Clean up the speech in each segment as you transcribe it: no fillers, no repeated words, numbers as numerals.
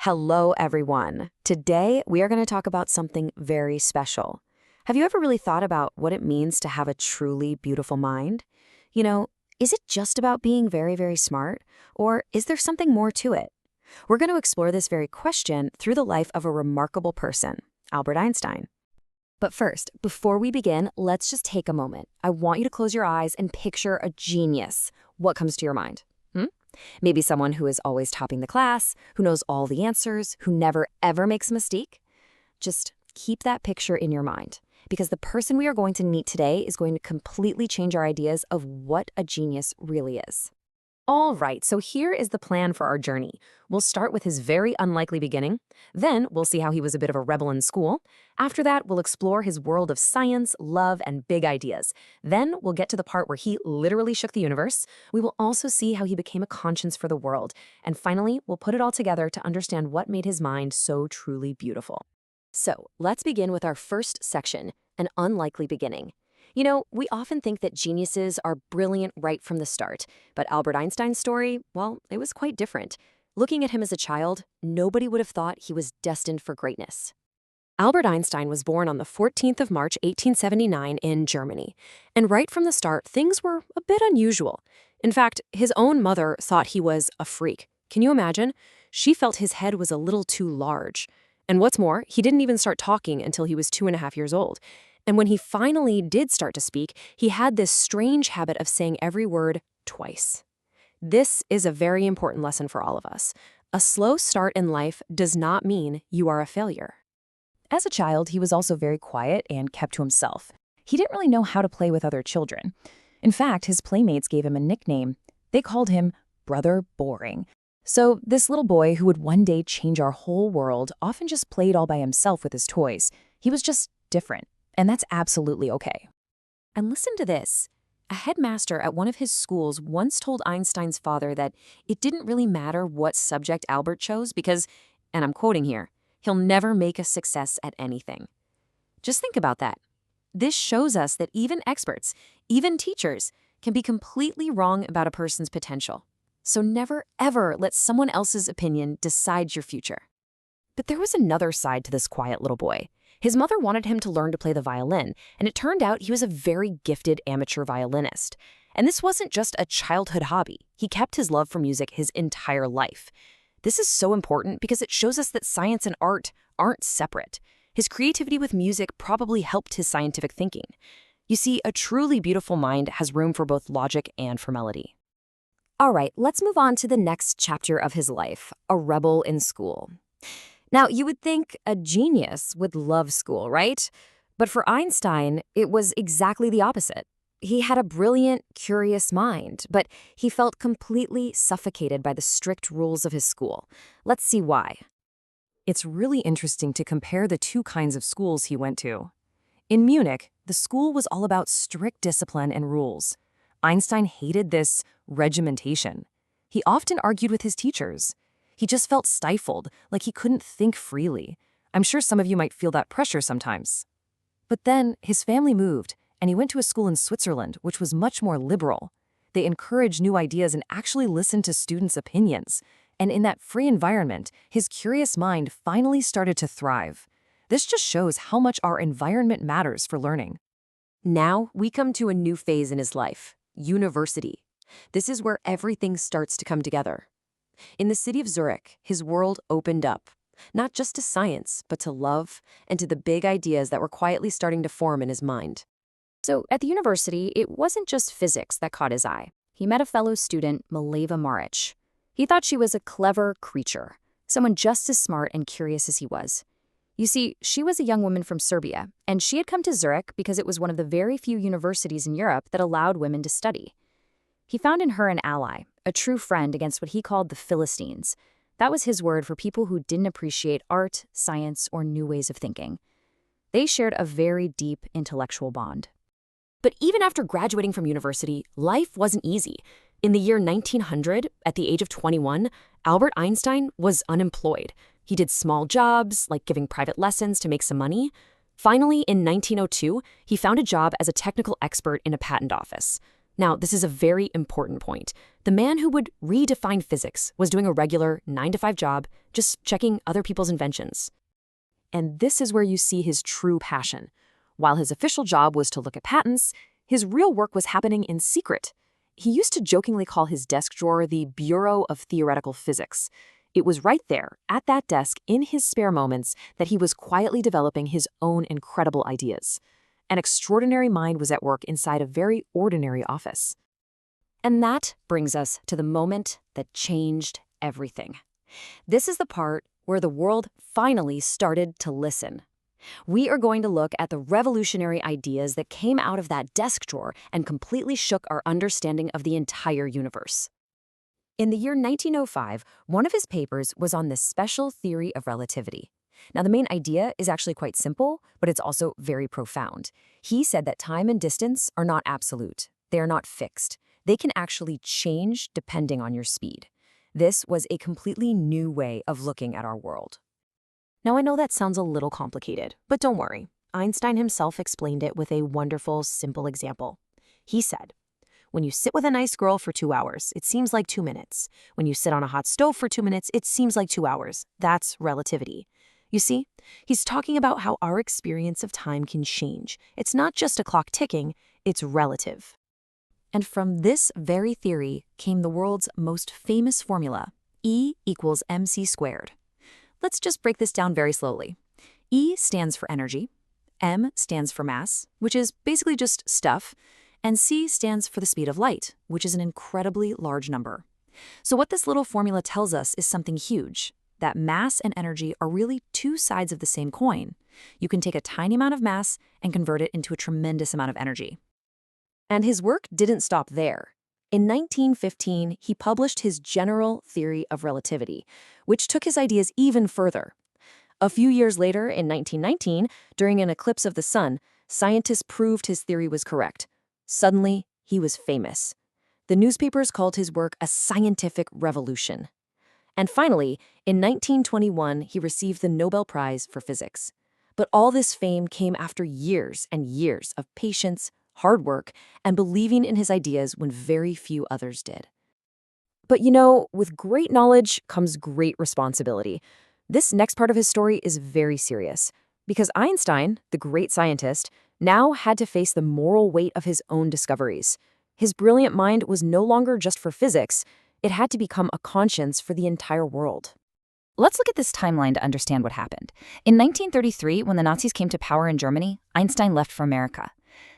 Hello, everyone. Today, we are going to talk about something very special. Have you ever really thought about what it means to have a truly beautiful mind? You know, is it just about being very, very smart, or is there something more to it? We're going to explore this very question through the life of a remarkable person, Albert Einstein. But first, before we begin, let's just take a moment. I want you to close your eyes and picture a genius. What comes to your mind? Maybe someone who is always topping the class, who knows all the answers, who never ever makes a mistake. Just keep that picture in your mind, because the person we are going to meet today is going to completely change our ideas of what a genius really is. All right, so here is the plan for our journey. We'll start with his very unlikely beginning. Then we'll see how he was a bit of a rebel in school. After that, we'll explore his world of science, love, and big ideas. Then we'll get to the part where he literally shook the universe. We will also see how he became a conscience for the world. And finally, we'll put it all together to understand what made his mind so truly beautiful. So let's begin with our first section, an unlikely beginning. You know, we often think that geniuses are brilliant right from the start, but Albert Einstein's story, well, it was quite different. Looking at him as a child, nobody would have thought he was destined for greatness. Albert Einstein was born on the 14th of March, 1879 in Germany. And right from the start, things were a bit unusual. In fact, his own mother thought he was a freak. Can you imagine? She felt his head was a little too large. And what's more, he didn't even start talking until he was 2.5 years old. And when he finally did start to speak, he had this strange habit of saying every word twice. This is a very important lesson for all of us. A slow start in life does not mean you are a failure. As a child, he was also very quiet and kept to himself. He didn't really know how to play with other children. In fact, his playmates gave him a nickname. They called him Brother Boring. So this little boy who would one day change our whole world often just played all by himself with his toys. He was just different. And that's absolutely okay. And listen to this. A headmaster at one of his schools once told Einstein's father that it didn't really matter what subject Albert chose because, and I'm quoting here, he'll never make a success at anything. Just think about that. This shows us that even experts, even teachers, can be completely wrong about a person's potential. So never, ever let someone else's opinion decide your future. But there was another side to this quiet little boy. His mother wanted him to learn to play the violin, and it turned out he was a very gifted amateur violinist. And this wasn't just a childhood hobby. He kept his love for music his entire life. This is so important because it shows us that science and art aren't separate. His creativity with music probably helped his scientific thinking. You see, a truly beautiful mind has room for both logic and for melody. All right, let's move on to the next chapter of his life, a rebel in school. Now, you would think a genius would love school, right? But for Einstein, it was exactly the opposite. He had a brilliant, curious mind, but he felt completely suffocated by the strict rules of his school. Let's see why. It's really interesting to compare the two kinds of schools he went to. In Munich, the school was all about strict discipline and rules. Einstein hated this regimentation. He often argued with his teachers. He just felt stifled, like he couldn't think freely. I'm sure some of you might feel that pressure sometimes. But then his family moved, and he went to a school in Switzerland, which was much more liberal. They encouraged new ideas and actually listened to students' opinions. And in that free environment, his curious mind finally started to thrive. This just shows how much our environment matters for learning. Now we come to a new phase in his life, university. This is where everything starts to come together. In the city of Zurich, his world opened up, not just to science, but to love and to the big ideas that were quietly starting to form in his mind. So at the university, it wasn't just physics that caught his eye. He met a fellow student, Mileva Maric. He thought she was a clever creature, someone just as smart and curious as he was. You see, she was a young woman from Serbia, and she had come to Zurich because it was one of the very few universities in Europe that allowed women to study. He found in her an ally, a true friend against what he called the Philistines. That was his word for people who didn't appreciate art, science, or new ways of thinking. They shared a very deep intellectual bond. But even after graduating from university, life wasn't easy. In the year 1900, at the age of 21, Albert Einstein was unemployed. He did small jobs, like giving private lessons to make some money. Finally, in 1902, he found a job as a technical expert in a patent office. Now, this is a very important point. The man who would redefine physics was doing a regular 9-to-5 job, just checking other people's inventions. And this is where you see his true passion. While his official job was to look at patents, his real work was happening in secret. He used to jokingly call his desk drawer the Bureau of Theoretical Physics. It was right there, at that desk, in his spare moments, that he was quietly developing his own incredible ideas. An extraordinary mind was at work inside a very ordinary office. And that brings us to the moment that changed everything. This is the part where the world finally started to listen. We are going to look at the revolutionary ideas that came out of that desk drawer and completely shook our understanding of the entire universe. In the year 1905, one of his papers was on the special theory of relativity. Now, the main idea is actually quite simple, but it's also very profound. He said that time and distance are not absolute. They are not fixed. They can actually change depending on your speed. This was a completely new way of looking at our world. Now, I know that sounds a little complicated, but don't worry. Einstein himself explained it with a wonderful, simple example. He said, when you sit with a nice girl for 2 hours, it seems like 2 minutes. When you sit on a hot stove for 2 minutes, it seems like 2 hours. That's relativity. You see, he's talking about how our experience of time can change. It's not just a clock ticking, it's relative. And from this very theory came the world's most famous formula, E equals mc squared. Let's just break this down very slowly. E stands for energy, m stands for mass, which is basically just stuff, and c stands for the speed of light, which is an incredibly large number. So what this little formula tells us is something huge, that mass and energy are really two sides of the same coin. You can take a tiny amount of mass and convert it into a tremendous amount of energy. And his work didn't stop there. In 1915, he published his general theory of relativity, which took his ideas even further. A few years later, in 1919, during an eclipse of the sun, scientists proved his theory was correct. Suddenly, he was famous. The newspapers called his work a scientific revolution. And finally, in 1921, he received the Nobel Prize for Physics. But all this fame came after years and years of patience, hard work, and believing in his ideas when very few others did. But you know, with great knowledge comes great responsibility. This next part of his story is very serious, because Einstein, the great scientist, now had to face the moral weight of his own discoveries. His brilliant mind was no longer just for physics, it had to become a conscience for the entire world. Let's look at this timeline to understand what happened. In 1933, when the Nazis came to power in Germany, Einstein left for America.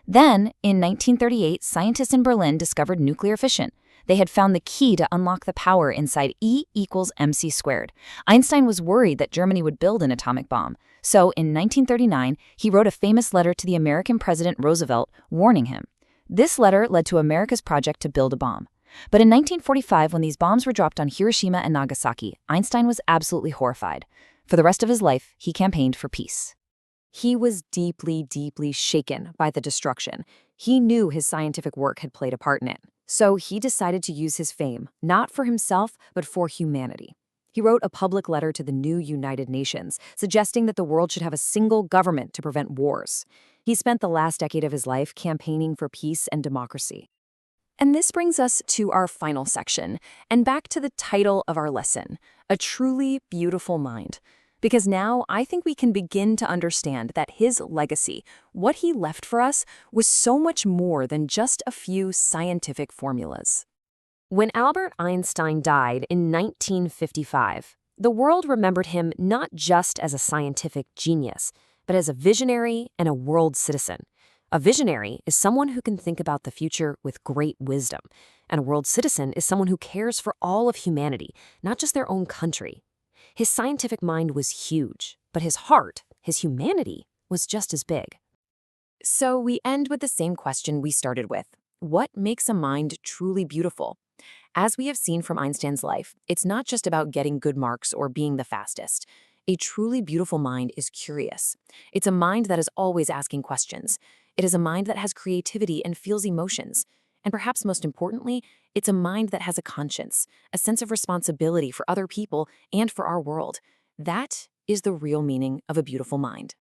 Then, in 1938, scientists in Berlin discovered nuclear fission. They had found the key to unlock the power inside E equals mc squared. Einstein was worried that Germany would build an atomic bomb. So, in 1939, he wrote a famous letter to the American President Roosevelt warning him. This letter led to America's project to build a bomb. But in 1945, when these bombs were dropped on Hiroshima and Nagasaki, Einstein was absolutely horrified. For the rest of his life, he campaigned for peace. He was deeply, deeply shaken by the destruction. He knew his scientific work had played a part in it. So he decided to use his fame, not for himself, but for humanity. He wrote a public letter to the new United Nations, suggesting that the world should have a single government to prevent wars. He spent the last decade of his life campaigning for peace and democracy. And this brings us to our final section, and back to the title of our lesson, A Truly Beautiful Mind. Because now I think we can begin to understand that his legacy, what he left for us, was so much more than just a few scientific formulas. When Albert Einstein died in 1955, the world remembered him not just as a scientific genius, but as a visionary and a world citizen. A visionary is someone who can think about the future with great wisdom, and a world citizen is someone who cares for all of humanity, not just their own country. His scientific mind was huge, but his heart, his humanity, was just as big. So we end with the same question we started with. What makes a mind truly beautiful? As we have seen from Einstein's life, it's not just about getting good marks or being the fastest. A truly beautiful mind is curious. It's a mind that is always asking questions. It is a mind that has creativity and feels emotions. And perhaps most importantly, it's a mind that has a conscience, a sense of responsibility for other people and for our world. That is the real meaning of a beautiful mind.